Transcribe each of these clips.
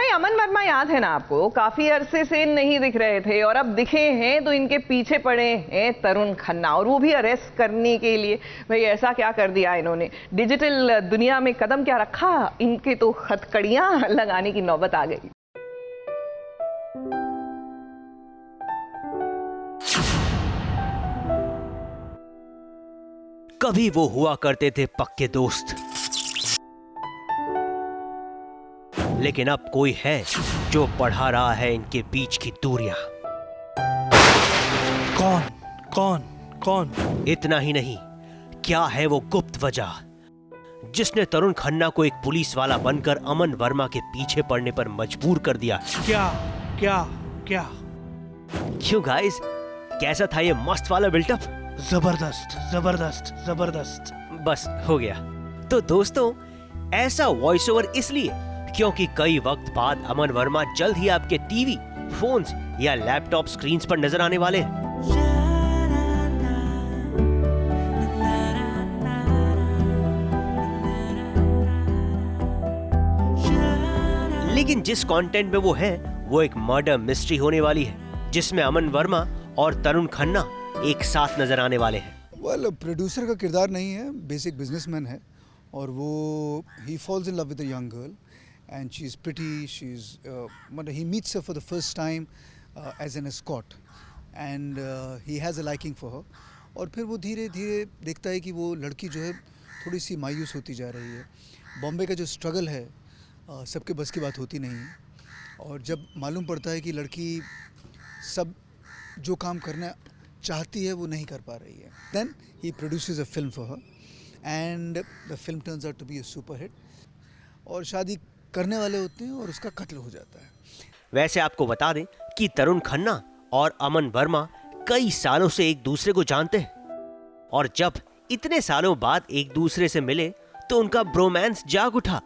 भाई अमन वर्मा याद है ना आपको, काफी अरसे से नहीं दिख रहे थे और अब दिखे हैं तो इनके पीछे पड़े हैं तरुण खन्ना, और वो भी अरेस्ट करने के लिए। भाई ऐसा क्या कर दिया इन्होंने, डिजिटल दुनिया में कदम क्या रखा, इनके तो हथकड़ियां लगाने की नौबत आ गई। कभी वो हुआ करते थे पक्के दोस्त, लेकिन अब कोई है जो बढ़ा रहा है इनके बीच की दूरियां। कौन कौन कौन? इतना ही नहीं, क्या है वो गुप्त वजह जिसने तरुण खन्ना को एक पुलिस वाला बनकर अमन वर्मा के पीछे पड़ने पर मजबूर कर दिया? क्या क्या क्या? क्यों गाइस, कैसा था ये मस्त वाला बिल्टअप? जबरदस्त जबरदस्त जबरदस्त। बस हो गया। तो दोस्तों, ऐसा वॉइस ओवर इसलिए क्योंकि कई वक्त बाद अमन वर्मा जल्द ही आपके टीवी, फोन्स या लैपटॉप स्क्रीन्स पर नजर आने वाले हैं। लेकिन जिस कंटेंट में वो है, वो एक मर्डर मिस्ट्री होने वाली है, जिसमें अमन वर्मा और तरुण खन्ना एक साथ नजर आने वाले हैं। वेल, प्रोड्यूसर का किरदार नहीं है, बेसिक बिजनेसमैन है, और वो he falls in love with a young girl and she is pretty, she is मतलब he meets her for the first time as an escort and he has a liking for her, और फिर वो धीरे धीरे देखता है कि वो लड़की जो है थोड़ी सी मायूस होती जा रही है। बॉम्बे का जो स्ट्रगल है सबके बस की बात होती नहीं है, और जब मालूम पड़ता है कि लड़की सब जो काम करना चाहती है वो नहीं कर पा रही है, then he produces a film for her and the film turns out to be a super hit, और शादी करने वाले होते हैं और उसका कत्ल हो जाता है। वैसे आपको बता दें कि तरुण खन्ना और अमन वर्मा कई सालों से एक दूसरे को जानते हैं, और जब इतने सालों बाद एक दूसरे से मिले तो उनका ब्रोमांस जाग उठा।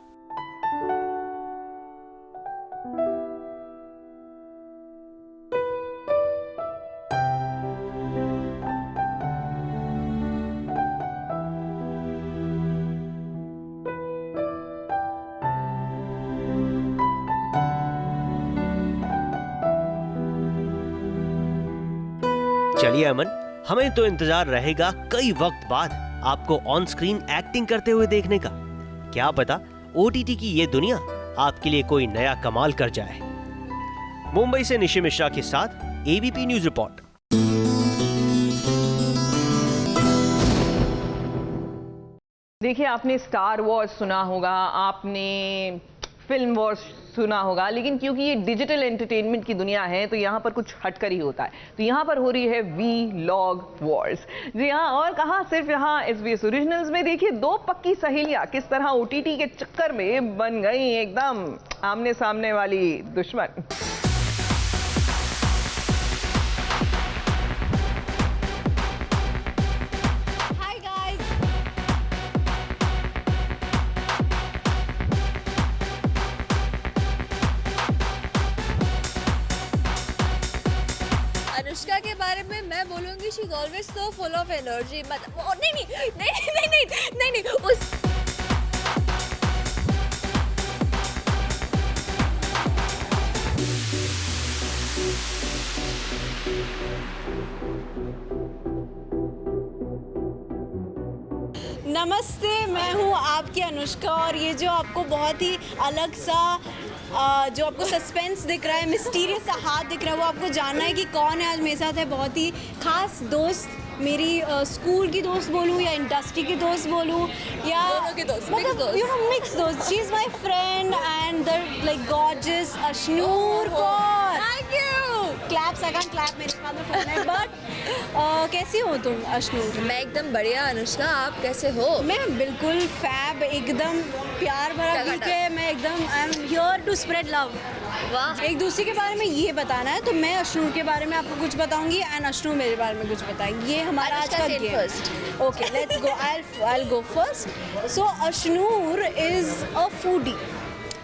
चलिए अमन, हमें तो इंतजार रहेगा कई वक्त बाद आपको ऑन स्क्रीन एक्टिंग करते हुए देखने का। क्या पता ओटीटी की ये दुनिया आपके लिए कोई नया कमाल कर जाए। मुंबई से निशी मिश्रा के साथ एबीपी न्यूज रिपोर्ट। देखिए, आपने स्टार वॉर्स सुना होगा, आपने फिल्म वॉर्स सुना होगा, लेकिन क्योंकि ये डिजिटल एंटरटेनमेंट की दुनिया है तो यहाँ पर कुछ हटकर ही होता है। तो यहाँ पर हो रही है वीलॉग वॉर्स। जी हाँ, और कहाँ सिर्फ यहाँ एसबीएस ओरिजिनल्स में। देखिए, दो पक्की सहेलियां किस तरह ओटीटी के चक्कर में बन गई एकदम आमने सामने वाली दुश्मन। अनुष्का के बारे में मैं बोलूंगी she is always so full of energy. नहीं नहीं नहीं नहीं नहीं नहीं नहीं उस नमस्ते, मैं हूँ आपकी अनुष्का, और ये जो आपको बहुत ही अलग सा जो आपको सस्पेंस दिख रहा है, मिस्टीरियस सा हाथ दिख रहा है, वो आपको जानना है कि कौन है आज मेरे साथ है। बहुत ही खास दोस्त, मेरी स्कूल की दोस्त बोलूँ या इंडस्ट्री की दोस्त बोलूँ या दोनों की दोस्त, मिक्स दोस्त। She is my friend and the like gorgeous Ashnoor Kaur. Thank you. Claps, I can clap, मेरे पास में फोन है। बट कैसी हो तुम अशनूर? मैं एकदम बढ़िया। अनुष्का, आप कैसे हो? मैं बिल्कुल फैब, एकदम प्यार भरा वीक है। मैं एकदम I am here to spread love. वाह। एक दूसरे के बारे में ये बताना है, तो मैं अशनूर के बारे में आपको कुछ बताऊंगी एंड अशनूर मेरे बारे में कुछ बताएंगी। ये हमारा आज का game. First. Okay, let's go. I'll go first. So Ashnoor is a foodie,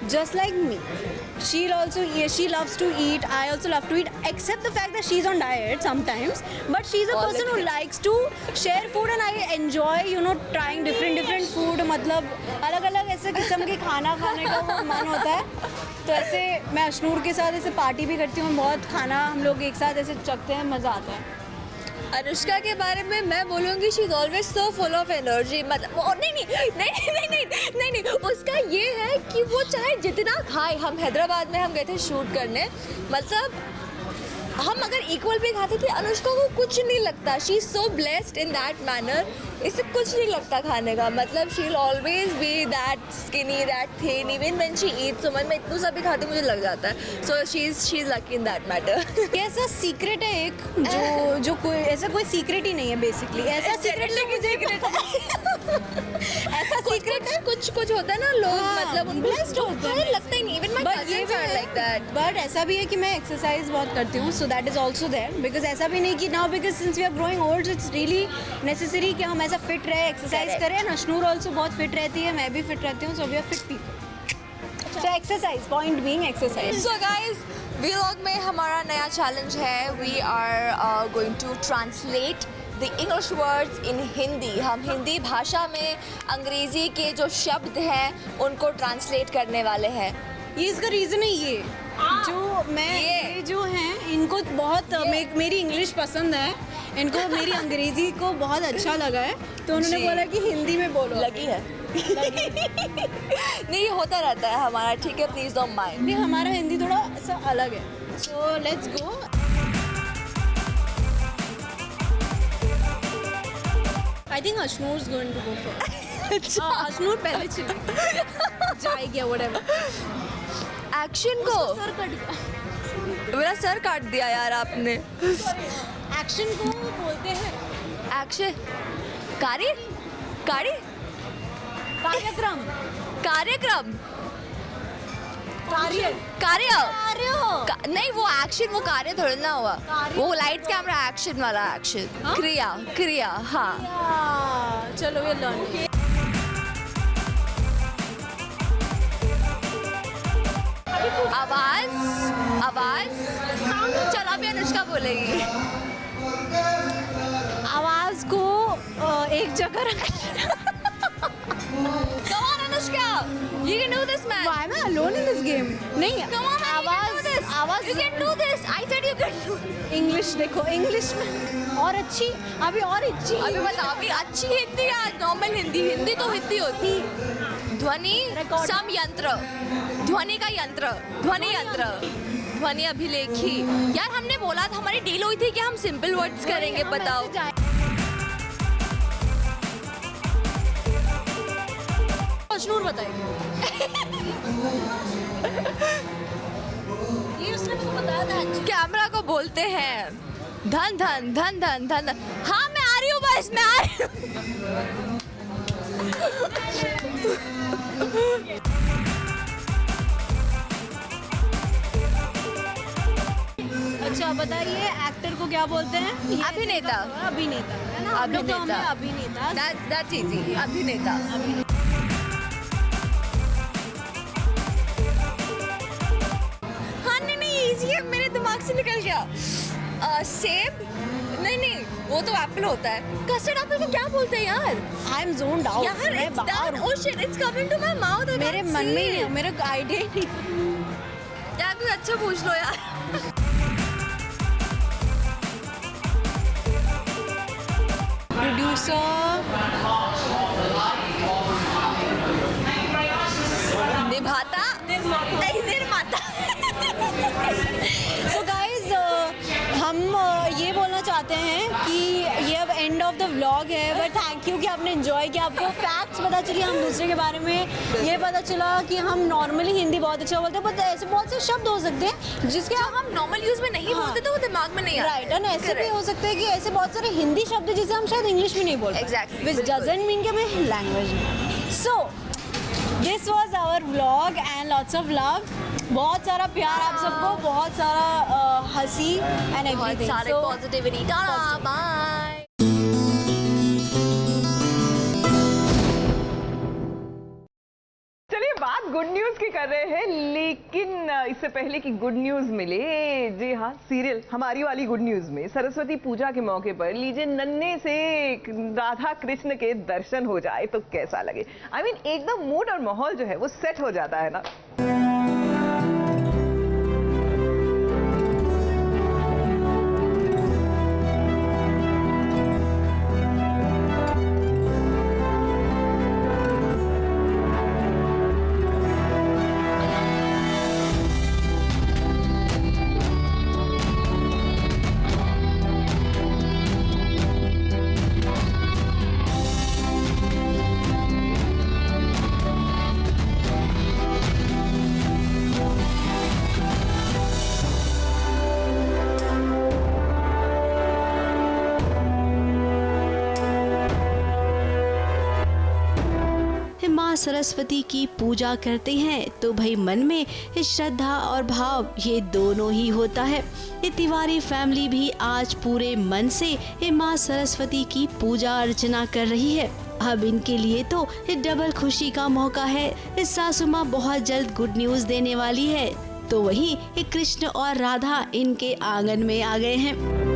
just like me. She loves to eat. I also love to eat, except the fact that she's on diet sometimes. But she's a person who likes to share food, and I enjoy, trying different food. मतलब अलग-अलग ऐसे किस्म के खाना खाने का वो मन होता है। तो ऐसे मैं अशनूर के साथ ऐसे पार्टी भी करती हूँ, बहुत खाना हम लोग एक साथ ऐसे चखते हैं, मज़ा आता है। अनुष्का के बारे में मैं बोलूँगी she is always so full of energy. मतलब नहीं, उसका ये है कि वो चाहे जितना खाए, हम हैदराबाद में हम गए थे शूट करने, मतलब हम अगर इक्वल भी खाते थे, अनुष्का को कुछ नहीं लगता। She is so blessed in that manner, इसे कुछ नहीं लगता खाने का। मतलब she will always be that skinny, that thin, even when she eats. So मैं इतना सा भी खाती मुझे लग जाता है। So she is lucky in that matter. ऐसा सीक्रेट है एक जो कोई ऐसा कोई सीक्रेट ही नहीं है बेसिकली। ऐसा सीक्रेट ऐसा सीक्रेट है, कुछ होता है ना लोग, मतलब उनको लगता ही नहीं। Even my cousins are like that. But ऐसा भी है कि मैं एक्सरसाइज बहुत करती हूँ, so that is also there. Because ऐसा भी नहीं कि now because since we are growing old it's really necessary कि हम ऐसा फिट रहे, एक्सरसाइज करें। नशनूर ऑल्सो बहुत फिट रहती है, मैं भी फिट रहती हूँ, so we are fit people. So exercise, point being exercise. So guys, vlog में हमारा नया चैलेंज है, we are going to translate the English words in Hindi. हम हिंदी भाषा में अंग्रेज़ी के जो शब्द हैं उनको ट्रांसलेट करने वाले हैं। ये इसका रीज़न है ये जो मैं ये जो हैं इनको बहुत मेरी इंग्लिश पसंद है, इनको मेरी अंग्रेज़ी को बहुत अच्छा लगा है, तो उन्होंने बोला कि हिंदी में बोलो। लगी है नहीं, ये होता रहता है हमारा, ठीक है, प्लीज़ डोंट माइंड। नहीं, हमारा हिंदी थोड़ा सा अलग है। So let's go. I think Ashnoor is going to go first. Ashnoor पहले चली जाएगी व्हाटएवर। एक्शन को सर कट गया, मेरा सर काट दिया यार आपने। एक्शन को बोलते हैं एक्शन, कार्य, कार्य, कार्यक्रम, कार्यक्रम, कार्य, कार्य, कार्य नहीं वो एक्शन, वो कार्य थोड़ा ना हुआ, वो लाइट्स कैमरा एक्शन वाला एक्शन। क्रिया, क्रिया, हाँ। चलो ये लर्न। आवाज, आवाज, चलो अभी अनुष्का बोलेगी। आवाज को एक जगह रख। Come on Anushka, you can do this man. Why am I alone in this game? नहीं, Come on man, आवाज you can do this. I said you can do. English देखो, इंग्लिश में और अच्छी, अभी और अच्छी। अभी बताओ, अभी अच्छी हिंदी या नॉर्मल हिंदी? हिंदी तो हिंदी होती। ध्वनि सम यंत्र, ध्वनि का यंत्र, ध्वनि यंत्र, ध्वनि अभिलेखी। यार हमने बोला था, हमारी डील हुई थी कि हम सिंपल वर्ड्स करेंगे, बताओ। अशनूर बताएगी। ये उसने मुझे बताया था। कैमरा को बोलते हैं धन धन धन धन धन धन। हाँ मैं आ रही हूँ, बस मैं आ रही हूँ। अच्छा बताइए, एक्टर को क्या बोलते हैं? अभिनेता। अभिनेता है ना? हम लोग तो हमें अभिनेता। अभिनेता। That's easy, अभिनेता। हाँ नहीं इजी है, मेरे दिमाग से निकल गया। सेब, नहीं वो तो एप्पल होता है। कस्टर्ड एप्पल को क्या बोलते हैं यार? I am zoned out। यार मैं it's बाहर done, हूँ। oh shit, it's coming to my mouth, I मेरे can't मन में ही see नहीं, it। मेरे आइडिया ही नहीं। यार कुछ अच्छा पूछ लो यार। प्रोड्यूसर, निभाता, नहीं निर्माता। सो गाइज हम ये बोलना चाहते हैं कि ये अब एंड ऑफ द व्लॉग है, बट थैंक यू कि आपने एंजॉय किया, आपको फैक्ट्स पता चली हम दूसरे के बारे में। ये पता चला कि हम नॉर्मली हिंदी बहुत अच्छा बोलते हैं, बट ऐसे बहुत से शब्द हो सकते हैं जिसके हम नॉर्मल यूज में नहीं बोलते तो वो दिमाग में नहीं आता। राइट, एंड ऐसे भी हो सकते हैं कि ऐसे बहुत सारे हिंदी शब्द हैं जिसे हम शायद इंग्लिश में नहीं बोलते। Exactly, विच डजंट मीन कि हमें लैंग्वेज में। So this was our vlog and lots of love. बहुत सारा प्यार आप सबको, बहुत सारा हंसी एंड एवरीथिंग। सारे पॉजिटिविटी। बाय। चलिए बात गुड न्यूज की कर रहे हैं, लेकिन इससे पहले कि गुड न्यूज मिले, जी हाँ, सीरियल हमारी वाली गुड न्यूज में सरस्वती पूजा के मौके पर लीजिए नन्हे से राधा कृष्ण के दर्शन हो जाए तो कैसा लगे। I mean, एकदम मूड और माहौल जो है वो सेट हो जाता है ना। माँ सरस्वती की पूजा करते हैं तो भाई मन में श्रद्धा और भाव ये दोनों ही होता है। ये तिवारी फैमिली भी आज पूरे मन से माँ सरस्वती की पूजा अर्चना कर रही है। अब इनके लिए तो डबल खुशी का मौका है। सासू माँ बहुत जल्द गुड न्यूज देने वाली है, तो वहीं कृष्ण और राधा इनके आंगन में आ गए हैं।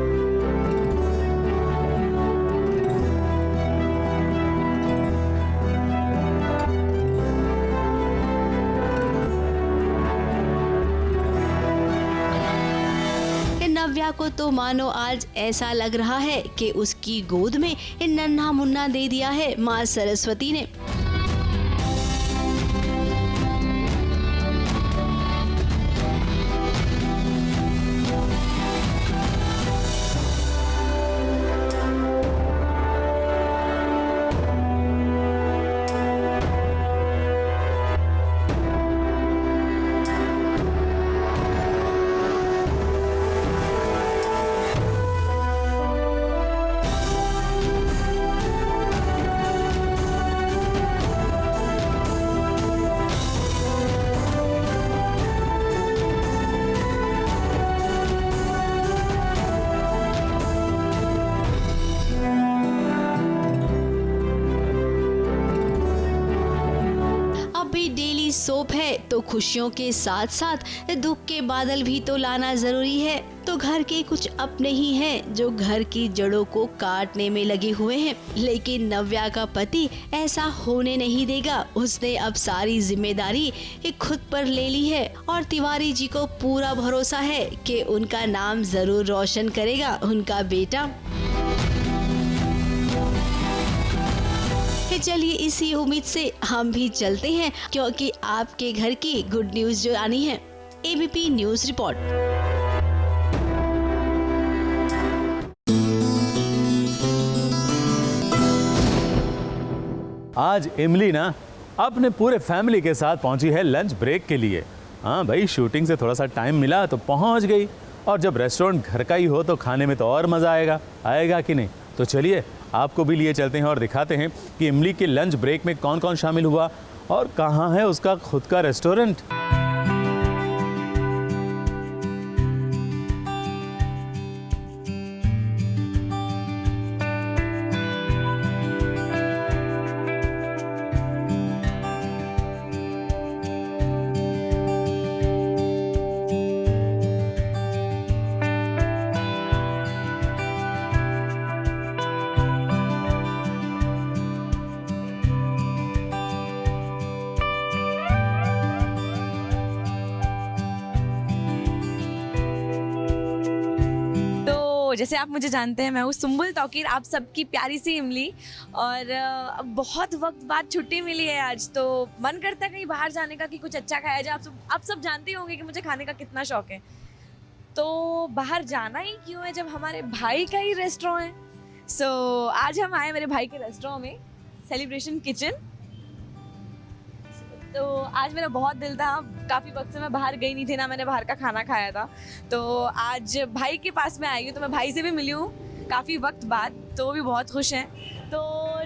नव्या को तो मानो आज ऐसा लग रहा है कि उसकी गोद में नन्हा मुन्ना दे दिया है माँ सरस्वती ने। सोप है तो खुशियों के साथ साथ दुख के बादल भी तो लाना जरूरी है। तो घर के कुछ अपने ही हैं जो घर की जड़ों को काटने में लगे हुए हैं, लेकिन नव्या का पति ऐसा होने नहीं देगा। उसने अब सारी जिम्मेदारी खुद पर ले ली है और तिवारी जी को पूरा भरोसा है कि उनका नाम जरूर रोशन करेगा उनका बेटा। चलिए इसी उम्मीद से हम भी चलते हैं, क्योंकि आपके घर की गुड न्यूज जो आनी है। ABP news report. आज इमली ना अपने पूरे फैमिली के साथ पहुंची है लंच ब्रेक के लिए। हाँ भाई, शूटिंग से थोड़ा सा टाइम मिला तो पहुंच गई, और जब रेस्टोरेंट घर का ही हो तो खाने में तो और मज़ा आएगा कि नहीं। तो चलिए आपको भी लिए चलते हैं और दिखाते हैं कि इमली के लंच ब्रेक में कौन कौन शामिल हुआ और कहाँ है उसका खुद का रेस्टोरेंट। जैसे आप मुझे जानते हैं, मैं हूँ सुम्बुल तौकीर, आप सबकी प्यारी सी इमली। और अब बहुत वक्त बाद छुट्टी मिली है आज, तो मन करता है कहीं बाहर जाने का कि कुछ अच्छा खाया जाए। आप सब जानते होंगे कि मुझे खाने का कितना शौक है, तो बाहर जाना ही क्यों है जब हमारे भाई का ही रेस्टोरेंट है। सो आज हम आए मेरे भाई के रेस्टोरेंट में, सेलिब्रेशन किचन। तो आज मेरा बहुत दिल था, काफ़ी वक्त से मैं बाहर गई नहीं थी, ना मैंने बाहर का खाना खाया था, तो आज भाई के पास में आई हूँ। तो मैं भाई से भी मिली हूँ काफ़ी वक्त बाद, तो वो भी बहुत खुश हैं। तो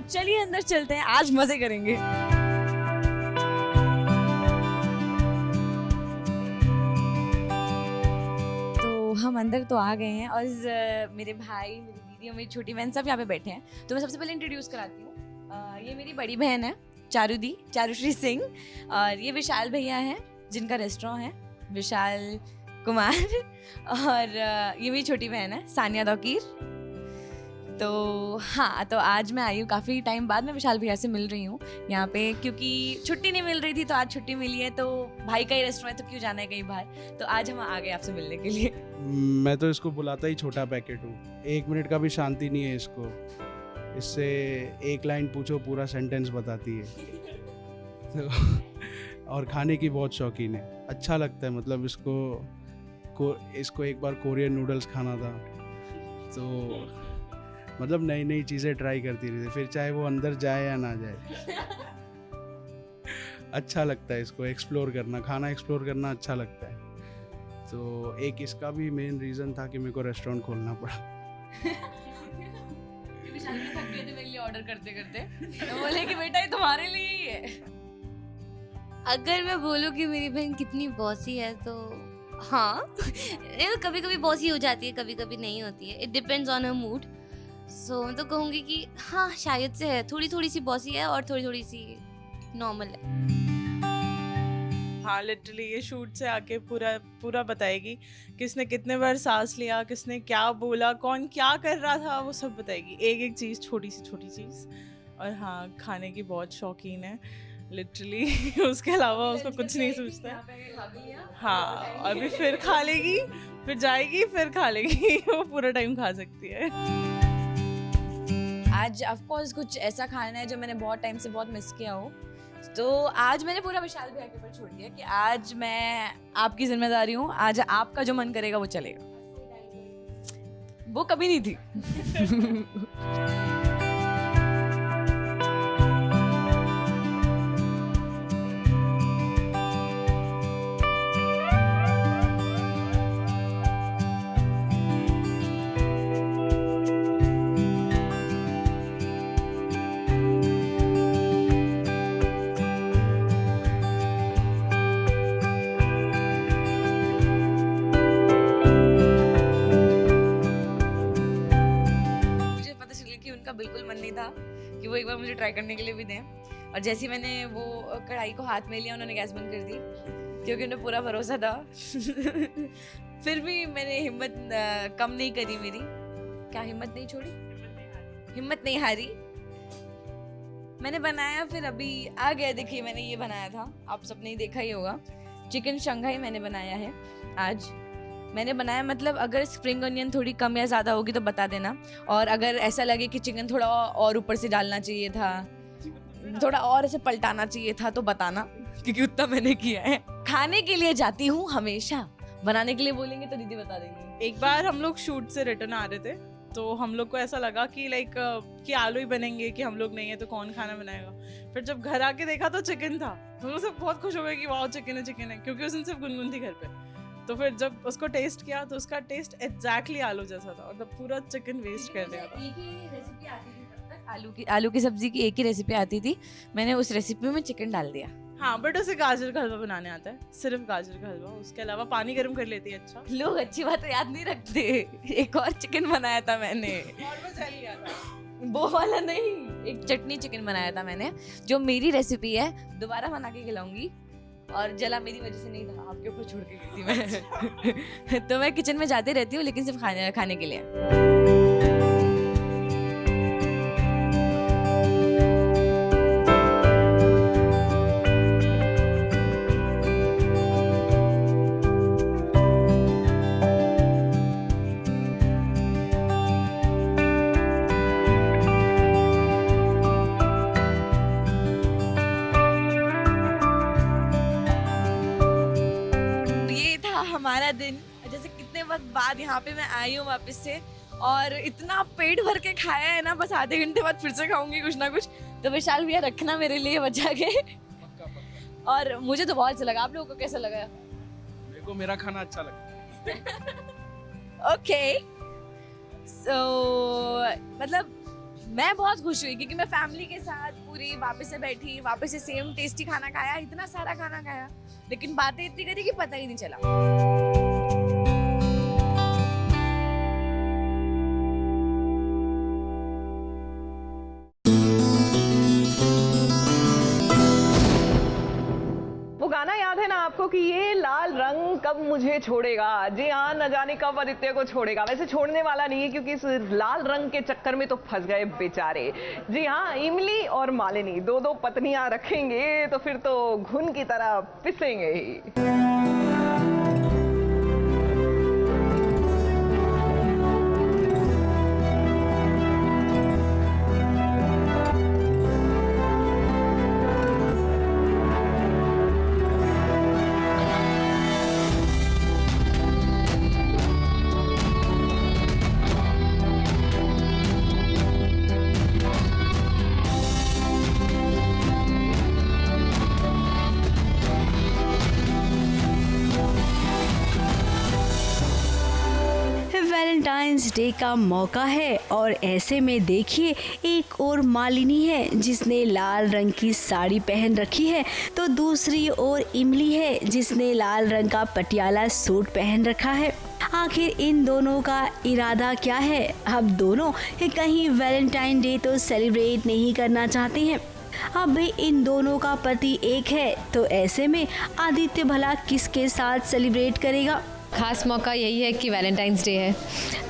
चलिए अंदर चलते हैं, आज मज़े करेंगे। तो हम अंदर तो आ गए हैं और मेरे भाई, मेरी दीदी और मेरी छोटी बहन सब यहाँ पे बैठे हैं। तो मैं सबसे पहले इंट्रोड्यूस कराती हूँ, ये मेरी बड़ी बहन है चारुश्री सिंह, और ये विशाल भैया हैं जिनका रेस्टोरेंट है, विशाल कुमार। और ये मेरी छोटी बहन है सानिया तौकीर। तो हाँ, तो आज मैं आई हूँ काफ़ी टाइम बाद, मैं विशाल भैया से मिल रही हूँ यहाँ पे, क्योंकि छुट्टी नहीं मिल रही थी, तो आज छुट्टी मिली है। तो भाई का ही रेस्टोरेंट है तो क्यों जाना है कहीं बाहर, तो आज हम आ गए आपसे मिलने के लिए। मैं तो इसको बुलाता ही छोटा पैकेट हूँ, 1 मिनट का भी शांति नहीं है इसको। इससे एक लाइन पूछो पूरा सेंटेंस बताती है। तो और खाने की बहुत शौकीन है, अच्छा लगता है। मतलब इसको एक बार कोरियन नूडल्स खाना था, तो मतलब नई नई चीज़ें ट्राई करती रहती, फिर चाहे वो अंदर जाए या ना जाए। अच्छा लगता है इसको एक्सप्लोर करना, खाना एक्सप्लोर करना अच्छा लगता है। तो एक इसका भी मेन रीज़न था कि मेरे को रेस्टोरेंट खोलना पड़ा। थक गए थे मेरे लिए ऑर्डर करते करते, तो बोले कि बेटा ये तुम्हारे लिए ही है। अगर मैं बोलूँ कि मेरी बहन कितनी बॉसी है तो हाँ कभी कभी बॉसी हो जाती है, कभी कभी नहीं होती है, it depends on her mood. So मैं तो कहूँगी कि हाँ शायद से है, थोड़ी थोड़ी सी बॉसी है और थोड़ी थोड़ी सी नॉर्मल है। हाँ लिटरली ये शूट से आके पूरा बताएगी, किसने कितने बार सांस लिया, किसने क्या बोला, कौन क्या कर रहा था, वो सब बताएगी, एक एक चीज़, छोटी सी छोटी चीज़। और हाँ खाने की बहुत शौकीन है लिटरली उसके अलावा उसको कुछ नहीं सोचता। हाँ अभी फिर खा लेगी, फिर जाएगी, फिर खा लेगी वो पूरा टाइम खा सकती है। आज ऑफ कोर्स कुछ ऐसा खाना है जो मैंने बहुत टाइम से बहुत मिस किया हो, तो आज मैंने पूरा विशाल भैया के ऊपर छोड़ दिया कि आज मैं आपकी जिम्मेदारी हूँ, आज आपका जो मन करेगा वो चलेगा। वो कभी नहीं थी। बिल्कुल मन नहीं था कि वो एक बार मुझे ट्राई करने के लिए भी दें, और जैसे ही मैंने वो कढ़ाई को हाथ में लिया उन्होंने गैस बंद कर दी, क्योंकि उन्हें पूरा भरोसा था। फिर भी मैंने हिम्मत कम नहीं करी मेरी, क्या हिम्मत नहीं छोड़ी, हिम्मत नहीं हारी। मैंने बनाया, फिर अभी आ गया। देखिए मैंने ये बनाया था, आप सबने ही देखा ही होगा, चिकन शंघाई मैंने बनाया है। आज मैंने बनाया, मतलब अगर स्प्रिंग अनियन थोड़ी कम या ज़्यादा होगी तो बता देना, और अगर ऐसा लगे कि चिकन थोड़ा और ऊपर से डालना चाहिए था, थोड़ा और ऐसे पलटाना चाहिए था तो बताना, क्योंकि उतना मैंने किया है। खाने के लिए जाती हूँ हमेशा, बनाने के लिए बोलेंगे तो दीदी बता देंगी। एक बार हम लोग शूट से रिटर्न आ रहे थे तो हम लोग को ऐसा लगा कि कि आलू ही बनेंगे, कि हम लोग नहीं है तो कौन खाना बनाएगा। फिर जब घर आके देखा तो चिकन था, तो हम लोग सब बहुत खुश हो गए कि वाह चिकन है, क्योंकि उस दिन सिर्फ गुनगुन थी घर पे। तो फिर जब उसको टेस्ट किया तो उसका टेस्ट एग्जैक्टली आलू जैसा था, और तब पूरा चिकन वेस्ट कर दिया था। एक ही रेसिपी आती थी तब तक, आलू की सब्जी की एक ही रेसिपी आती थी, मैंने उस रेसिपी में चिकन डाल दिया। हाँ बट उसे गाजर का हलवा बनाने आता है, सिर्फ गाजर का हलवा, उसके अलावा पानी गर्म कर लेती है। अच्छा लोग अच्छी बात याद नहीं रखते। एक और चिकन बनाया था मैंने, वो वाला नहीं, एक चटनी चिकन बनाया था मैंने, जो मेरी रेसिपी है, दोबारा बना के खिलाऊंगी। और जला मेरी वजह से नहीं था, आपके ऊपर छोड़ के गई थी मैं। तो मैं किचन में जाती रहती हूँ, लेकिन सिर्फ खाने के लिए। हमारा दिन, जैसे कितने वक्त बाद यहाँ पे मैं आई हूँ वापस से, और इतना पेट भर के खाया है ना, बस आधे घंटे बाद फिर से खाऊंगी कुछ ना कुछ। तो विशाल भैया रखना मेरे लिए बचा के। और मुझे तो बहुत अच्छा लगा, आप लोगों को कैसा लगा? मेरे को मेरा खाना अच्छा लगा। ओके सो मतलब मैं बहुत खुश हुई, क्योंकि मैं फैमिली के साथ पूरी वापस से बैठी, वापस से सेम टेस्टी खाना खाया, इतना सारा खाना खाया, लेकिन बातें इतनी करी कि पता ही नहीं चला। वो गाना याद है ना आपको कि ये लाल रंग कब मुझे छोड़ेगा? जी हाँ, न जाने कब आदित्य को छोड़ेगा। वैसे छोड़ने वाला नहीं है, क्योंकि इस लाल रंग के चक्कर में तो फंस गए बेचारे। जी हाँ, इमली और मालिनी दो पत्नियां रखेंगे तो फिर तो घुन की तरह पिसेंगे ही। वैलेंटाइंस डे का मौका है और ऐसे में देखिए एक और मालिनी है जिसने लाल रंग की साड़ी पहन रखी है, तो दूसरी ओर इमली है जिसने लाल रंग का पटियाला सूट पहन रखा है। आखिर इन दोनों का इरादा क्या है? अब दोनों कहीं वैलेंटाइन डे तो सेलिब्रेट नहीं करना चाहते हैं। अब भी इन दोनों का पति एक है, तो ऐसे में आदित्य भला किसके साथ सेलिब्रेट करेगा? खास मौका यही है कि वैलेंटाइंस डे है।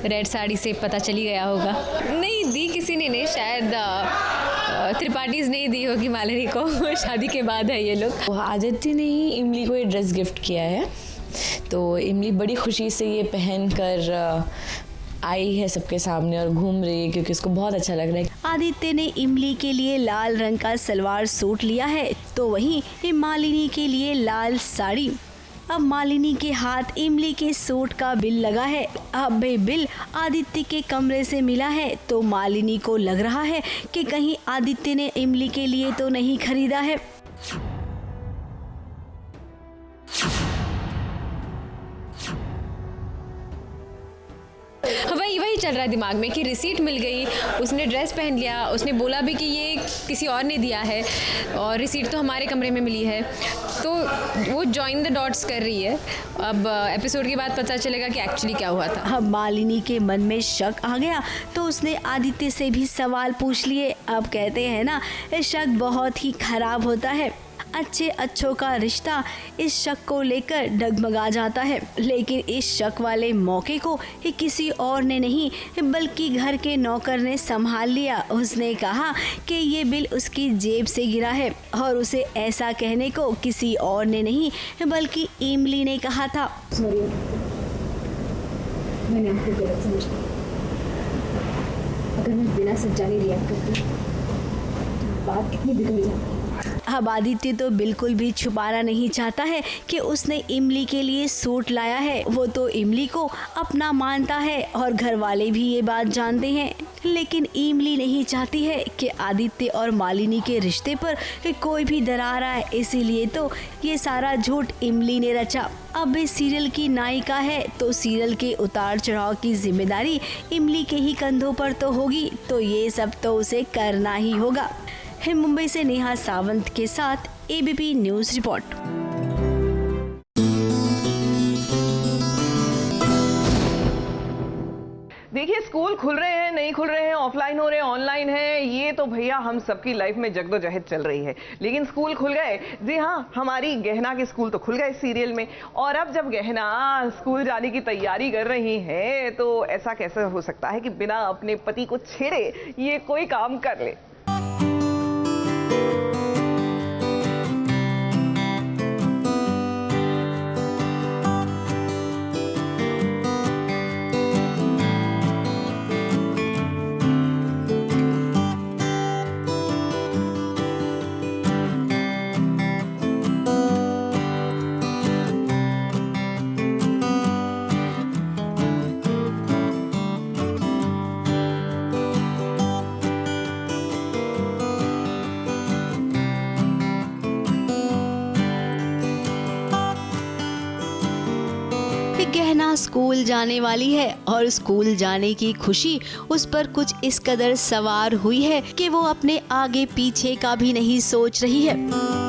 रेड साड़ी से पता चली गया होगा। नहीं दी किसी ने नहीं, शायद त्रिपाठीज नहीं दी होगी मालिनी को। शादी के बाद है ये लोग। आदित्य ने ही इमली को ये ड्रेस गिफ्ट किया है, तो इमली बड़ी खुशी से ये पहन कर आई है सबके सामने और घूम रही है क्योंकि उसको बहुत अच्छा लग रहा है। आदित्य ने इमली के लिए लाल रंग का सलवार सूट लिया है, तो वहीं मालिनी के लिए लाल साड़ी। अब मालिनी के हाथ इमली के सूट का बिल लगा है। अब भी बिल आदित्य के कमरे से मिला है, तो मालिनी को लग रहा है कि कहीं आदित्य ने इमली के लिए तो नहीं खरीदा है। वही चल रहा है दिमाग में कि रिसीट मिल गई, उसने ड्रेस पहन लिया, उसने बोला भी कि ये किसी और ने दिया है और रिसीट तो हमारे कमरे में मिली है, तो वो जॉइन द डॉट्स कर रही है। अब एपिसोड के बाद पता चलेगा कि एक्चुअली क्या हुआ था। अब मालिनी के मन में शक आ गया, तो उसने आदित्य से भी सवाल पूछ लिए। अब कहते हैं ना, शक बहुत ही खराब होता है। अच्छे अच्छों का रिश्ता इस शक को लेकर डगमगा जाता है, लेकिन इस शक वाले मौके को किसी और ने नहीं बल्कि घर के नौकर ने संभाल लिया। उसने कहा कि ये बिल उसकी जेब से गिरा है और उसे ऐसा कहने को किसी और ने नहीं बल्कि इमली ने कहा था। मैंने आपको गलत समझा। अगर मैं बिना सच्चाई रिएक्ट करती तो बात कितनी बिगड़ जाती। अब आदित्य तो बिल्कुल भी छुपाना नहीं चाहता है कि उसने इमली के लिए सूट लाया है। वो तो इमली को अपना मानता है और घर वाले भी ये बात जानते हैं, लेकिन इमली नहीं चाहती है कि आदित्य और मालिनी के रिश्ते पर कोई भी दरार आए, इसीलिए तो ये सारा झूठ इमली ने रचा। अब इस सीरियल की नायिका है, तो सीरियल के उतार चढ़ाव की जिम्मेदारी इमली के ही कंधों पर तो होगी, तो ये सब तो उसे करना ही होगा। मुंबई से नेहा सावंत के साथ एबीपी न्यूज़ रिपोर्ट। देखिए, स्कूल खुल रहे हैं, नहीं खुल रहे हैं, ऑफलाइन हो रहे हैं, ऑनलाइन है, ये तो भैया हम सबकी लाइफ में जगदोजहद चल रही है। लेकिन स्कूल खुल गए, जी हाँ, हमारी गहना के स्कूल तो खुल गए सीरियल में। और अब जब गहना स्कूल जाने की तैयारी कर रही है, तो ऐसा कैसे हो सकता है कि बिना अपने पति को छेड़े ये कोई काम कर ले। गहना स्कूल जाने वाली है और स्कूल जाने की खुशी उस पर कुछ इस कदर सवार हुई है कि वो अपने आगे पीछे का भी नहीं सोच रही है।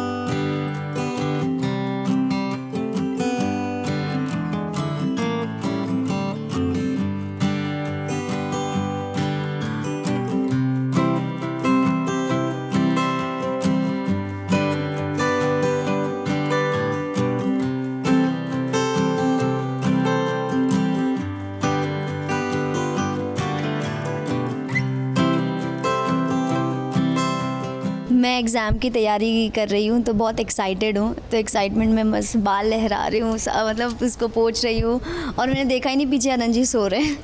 मैं एग्ज़ाम की तैयारी कर रही हूँ, तो बहुत एक्साइटेड हूँ। तो एक्साइटमेंट में बस बाल लहरा रही हूँ, मतलब उसको पोंछ रही हूँ, और मैंने देखा ही नहीं पीछे आनंद जी सो रहे हैं।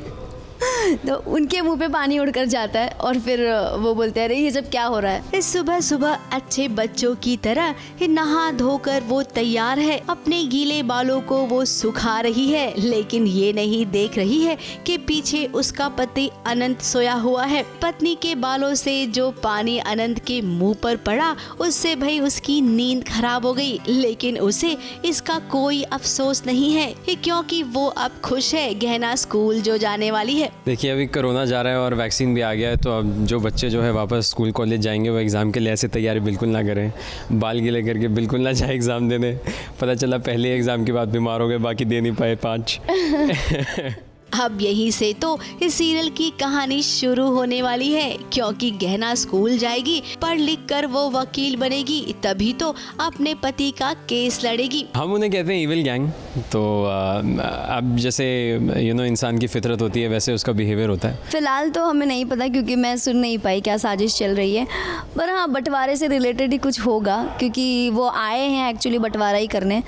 तो उनके मुंह पे पानी उड़कर जाता है और फिर वो बोलते हैं अरे ये सब क्या हो रहा है। सुबह सुबह अच्छे बच्चों की तरह नहा धोकर वो तैयार है। अपने गीले बालों को वो सुखा रही है, लेकिन ये नहीं देख रही है कि पीछे उसका पति अनंत सोया हुआ है। पत्नी के बालों से जो पानी अनंत के मुंह पर पड़ा, उससे भाई उसकी नींद खराब हो गई, लेकिन उसे इसका कोई अफसोस नहीं है क्योंकि वो अब खुश है। गहना स्कूल जो जाने वाली है। देखिए अभी कोरोना जा रहा है और वैक्सीन भी आ गया है, तो अब जो बच्चे जो है वापस स्कूल कॉलेज जाएंगे वो एग्ज़ाम के लिए ऐसे तैयारी बिल्कुल ना करें, बाल गीले करके बिल्कुल ना जाए एग्ज़ाम देने। पता चला पहले एग्ज़ाम के बाद बीमार हो गए, बाकी दे नहीं पाए 5। अब यहीं से तो इस सीरियल की कहानी शुरू होने वाली है, क्योंकि गहना स्कूल जाएगी, पढ़ लिख कर वो वकील बनेगी, तभी तो अपने पति का केस लड़ेगी। हम उन्हें कहते हैं इविल गैंग। तो अब जैसे इंसान की फितरत होती है वैसे उसका बिहेवियर होता है। फिलहाल तो हमें नहीं पता क्योंकि मैं सुन नहीं पाई क्या साजिश चल रही है, पर हाँ बंटवारे से रिलेटेड ही कुछ होगा क्योंकि वो आए हैं एक्चुअली बंटवारा ही करने,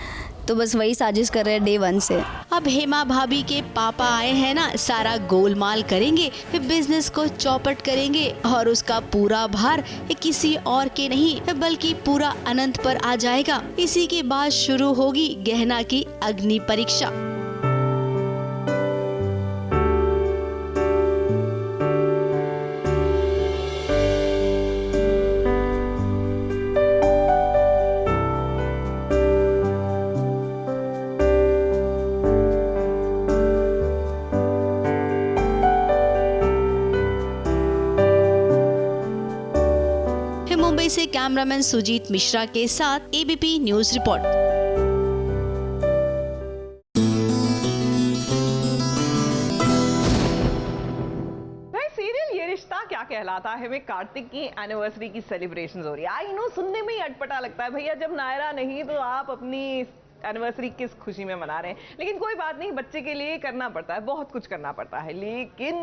तो बस वही साजिश कर रहे हैं डे 1 से। अब हेमा भाभी के पापा आए हैं ना, सारा गोलमाल करेंगे, फिर बिजनेस को चौपट करेंगे और उसका पूरा भार किसी और के नहीं बल्कि पूरा अनंत पर आ जाएगा। इसी के बाद शुरू होगी गहना की अग्नि परीक्षा। मुंबई से कैमरामैन सुजीत मिश्रा के साथ एबीपी न्यूज रिपोर्ट। सीरियल ये रिश्ता क्या कहलाता है में कार्तिक की एनिवर्सरी की सेलिब्रेशंस हो रही है। आई नो सुनने में ही अटपटा लगता है भैया, जब नायरा नहीं तो आप अपनी एनिवर्सरी किस खुशी में मना रहे हैं। लेकिन कोई बात नहीं, बच्चे के लिए करना पड़ता है, बहुत कुछ करना पड़ता है। लेकिन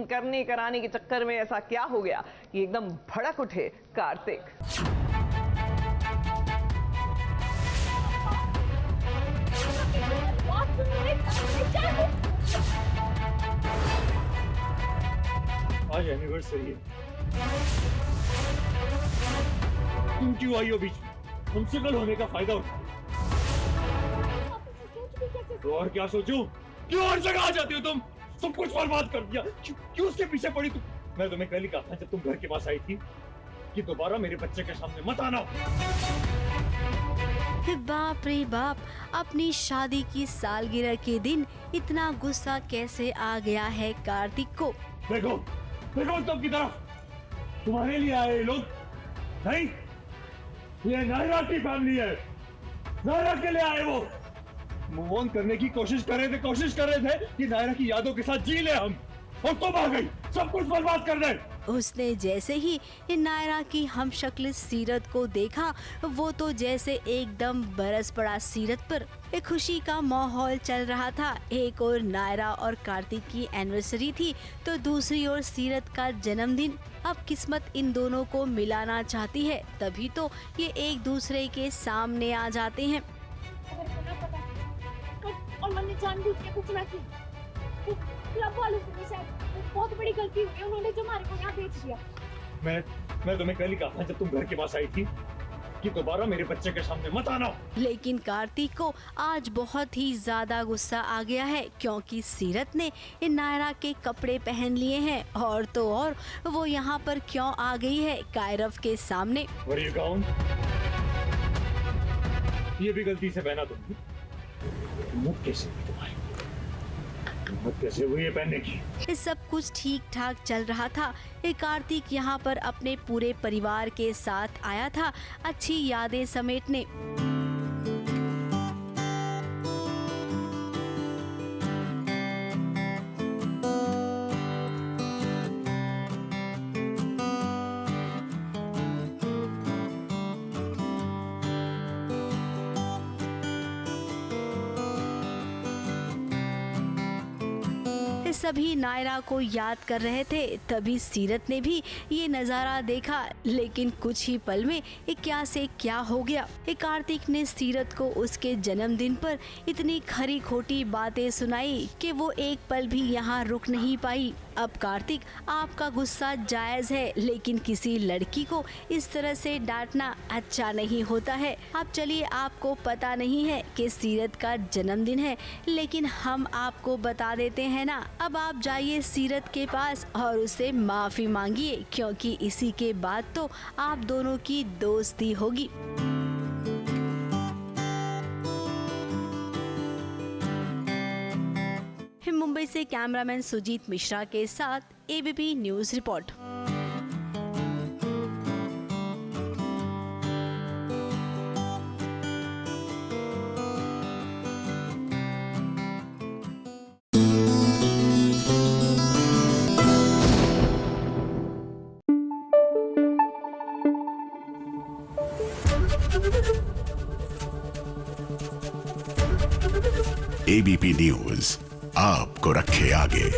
करने कराने के चक्कर में ऐसा क्या हो गया कि एकदम भड़क उठे कार्तिक। आज एनिवर्सरी है, तुम क्यों आई हो बीच में? तुमसे कल होने का फायदा उठा। तो और क्या सोचूं? क्यों हर जगह आ जाती हो तुम? सब कुछ बर्बाद कर दिया। क्यों उसके पीछे पड़ी तुम? मैं तुम्हें कल ही कहा था जब तुम घर के पास आई थी कि दोबारा मेरे बच्चे के सामने मत आना। बाप रे बाप, अपनी शादी की सालगिरह के दिन इतना गुस्सा कैसे आ गया है कार्तिक को। देखो देखो सबकी तरफ, तुम्हारे लिए आए ये लोग नहीं, ये नायरा की फैमिली है, नायरा के लिए आए। वो मूव ऑन करने की कोशिश कर रहे थे कि नायरा की यादों के साथ जी ले हम, और तुम आ गई, सब कुछ बर्बाद कर दे। उसने जैसे ही नायरा की हमशक्ल सीरत को देखा, वो तो जैसे एकदम बरस पड़ा सीरत पर। एक खुशी का माहौल चल रहा था। एक और नायरा और कार्तिक की एनिवर्सरी थी, तो दूसरी ओर सीरत का जन्मदिन। अब किस्मत इन दोनों को मिलाना चाहती है, तभी तो ये एक दूसरे के सामने आ जाते हैं। और मैंने जानबूझ के कुछ ना की, क्लब वालों से शायद बहुत बड़ी गलती हुई, उन्होंने जो हमारे को यहाँ भेज दिया। मैं तुम्हें कल ही कहा था जब तुम घर के पास आई थी कि दोबारा मेरे बच्चे के सामने मत आना। लेकिन कार्तिक को आज बहुत ही ज्यादा गुस्सा आ गया है, क्योंकि सीरत ने नायरा के कपड़े पहन लिए हैं, और तो और वो यहाँ पर क्यों आ गई है कायरव के सामने। ये गाउन ये भी गलती से पहना तुमने। हिम्मत कैसे हुई तुम्हारी? हिम्मत कैसे हुई ये पहनने की? सब कुछ ठीक ठाक चल रहा था। कार्तिक यहाँ पर अपने पूरे परिवार के साथ आया था अच्छी यादें समेटने। सभी नायरा को याद कर रहे थे, तभी सीरत ने भी ये नज़ारा देखा, लेकिन कुछ ही पल में क्या से क्या हो गया। कार्तिक ने सीरत को उसके जन्मदिन पर इतनी खरी खोटी बातें सुनाई कि वो एक पल भी यहाँ रुक नहीं पाई। अब कार्तिक, आपका गुस्सा जायज है, लेकिन किसी लड़की को इस तरह से डांटना अच्छा नहीं होता है। अब चलिए, आपको पता नहीं है कि सीरत का जन्मदिन है, लेकिन हम आपको बता देते हैं ना। अब आप जाइए सीरत के पास और उससे माफी मांगिए, क्योंकि इसी के बाद तो आप दोनों की दोस्ती होगी। मुंबई से कैमरामैन सुजीत मिश्रा के साथ ABP news report. ABP news आपको रखे आगे।